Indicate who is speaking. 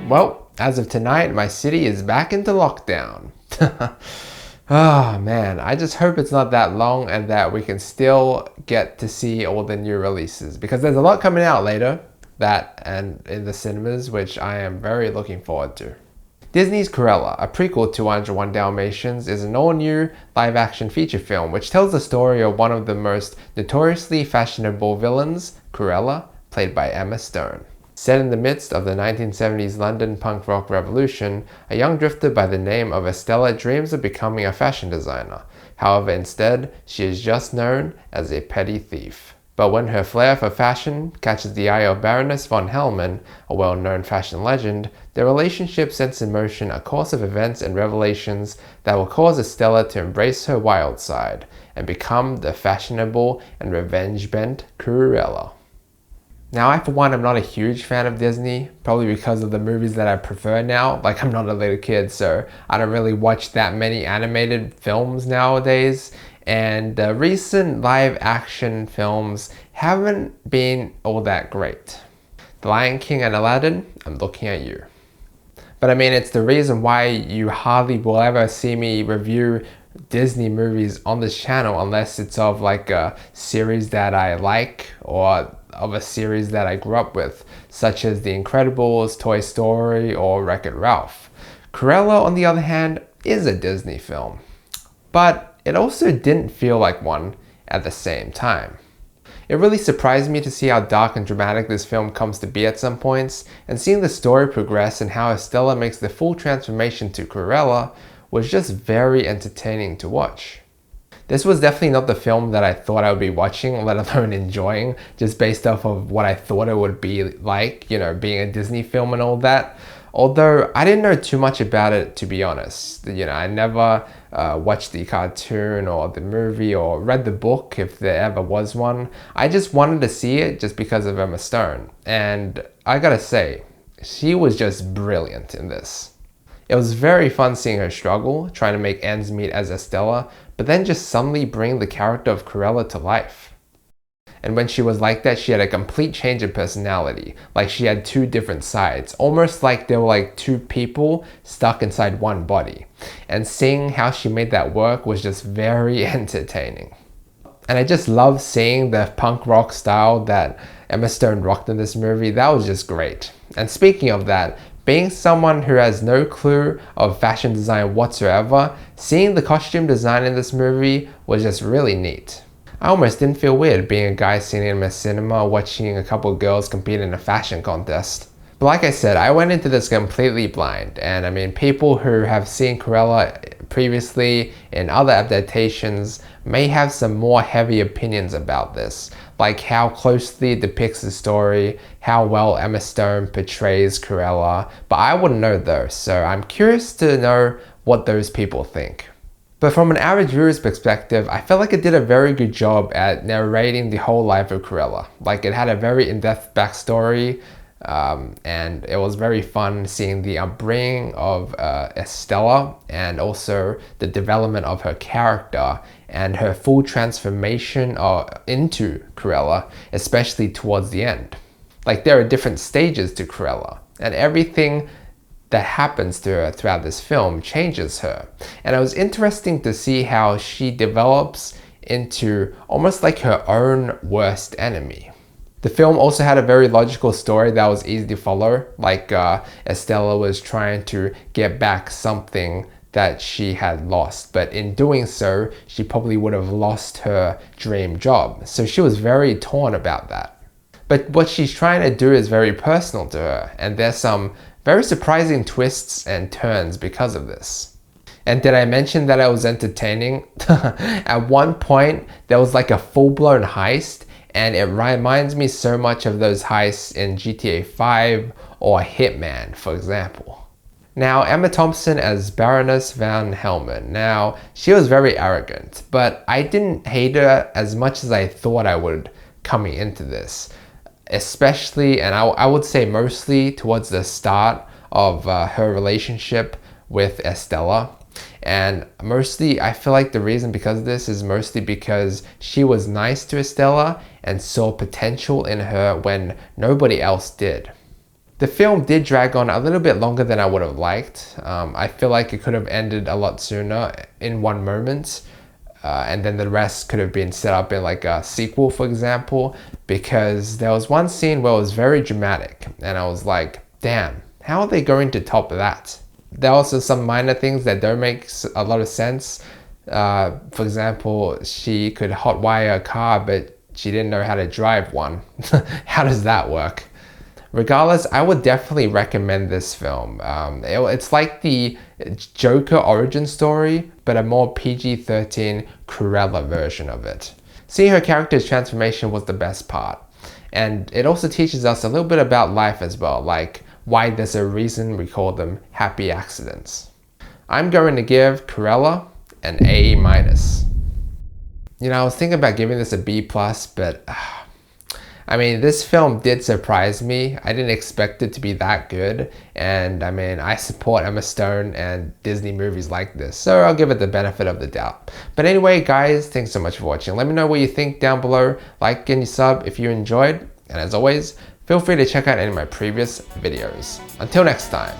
Speaker 1: Well, as of tonight, my city is back into lockdown. Oh man, I just hope it's not that long and that we can still get to see all the new releases, because there's a lot coming out later, that and in the cinemas, which I am very looking forward to. Disney's Cruella, a prequel to 101 Dalmatians, is an all-new live-action feature film which tells the story of one of the most notoriously fashionable villains, Cruella, played by Emma Stone. Set in the midst of the 1970s London punk rock revolution, a young drifter by the name of Estella dreams of becoming a fashion designer. However, instead, she is just known as a petty thief. But when her flair for fashion catches the eye of Baroness von Hellman, a well-known fashion legend, their relationship sets in motion a course of events and revelations that will cause Estella to embrace her wild side and become the fashionable and revenge-bent Cruella. Now, I for one am not a huge fan of Disney, probably because of the movies that I prefer now. Like, I'm not a little kid, so I don't really watch that many animated films nowadays. And the recent live action films haven't been all that great. The Lion King and Aladdin, I'm looking at you. But I mean, it's the reason why you hardly will ever see me review Disney movies on this channel unless it's of like a series that I like or of a series that I grew up with, such as The Incredibles, Toy Story, or Wreck-It Ralph. Cruella, on the other hand, is a Disney film, but it also didn't feel like one at the same time. It really surprised me to see how dark and dramatic this film comes to be at some points, and seeing the story progress and how Estella makes the full transformation to Cruella was just very entertaining to watch. This was definitely not the film that I thought I would be watching, let alone enjoying, just based off of what I thought it would be like, you know, being a Disney film and all that. Although I didn't know too much about it, to be honest. You know, I never watched the cartoon or the movie or read the book if there ever was one. I just wanted to see it just because of Emma Stone. And I gotta say, she was just brilliant in this. It was very fun seeing her struggle, trying to make ends meet as Estella, but then just suddenly bring the character of Cruella to life. And when she was like that, she had a complete change of personality, like she had two different sides, almost like they were like two people stuck inside one body. And seeing how she made that work was just very entertaining. And I just love seeing the punk rock style that Emma Stone rocked in this movie. That was just great. And speaking of that, being someone who has no clue of fashion design whatsoever, seeing the costume design in this movie was just really neat. I almost didn't feel weird being a guy sitting in a cinema watching a couple of girls compete in a fashion contest. But like I said, I went into this completely blind, and I mean, people who have seen Cruella previously in other adaptations may have some more heavy opinions about this, like how closely it depicts the story, how well Emma Stone portrays Cruella, but I wouldn't know those, so I'm curious to know what those people think. But from an average viewer's perspective, I felt like it did a very good job at narrating the whole life of Cruella. Like, it had a very in-depth backstory, and it was very fun seeing the upbringing of Estella and also the development of her character and her full transformation into Cruella, especially towards the end. Like, there are different stages to Cruella, and everything that happens to her throughout this film changes her. And it was interesting to see how she develops into almost like her own worst enemy. The film also had a very logical story that was easy to follow, like Estella was trying to get back something that she had lost, but in doing so, she probably would have lost her dream job. So she was very torn about that. But what she's trying to do is very personal to her, and there's some very surprising twists and turns because of this. And did I mention that it was entertaining? At one point, there was like a full-blown heist, and it reminds me so much of those heists in GTA 5 or Hitman, for example. Now, Emma Thompson as Baroness von Hellman. Now, she was very arrogant, but I didn't hate her as much as I thought I would coming into this. Especially, and I would say mostly towards the start of her relationship with Estella. And mostly, I feel like the reason because of this is mostly because she was nice to Estella and saw potential in her when nobody else did. The film did drag on a little bit longer than I would have liked. I feel like it could have ended a lot sooner in one moment. And then the rest could have been set up in like a sequel, for example, because there was one scene where it was very dramatic and I was like, damn, how are they going to top that? There are also some minor things that don't make a lot of sense. For example, she could hotwire a car, but she didn't know how to drive one. How does that work? Regardless, I would definitely recommend this film. It's like the Joker origin story, but a more PG-13 Cruella version of it. Seeing her character's transformation was the best part. And it also teaches us a little bit about life as well, like why there's a reason we call them happy accidents. I'm going to give Cruella an A-. You know, I was thinking about giving this a B+, but I mean, this film did surprise me. I didn't expect it to be that good. And I mean, I support Emma Stone and Disney movies like this, so I'll give it the benefit of the doubt. But anyway, guys, thanks so much for watching. Let me know what you think down below. Like and sub if you enjoyed. And as always, feel free to check out any of my previous videos. Until next time.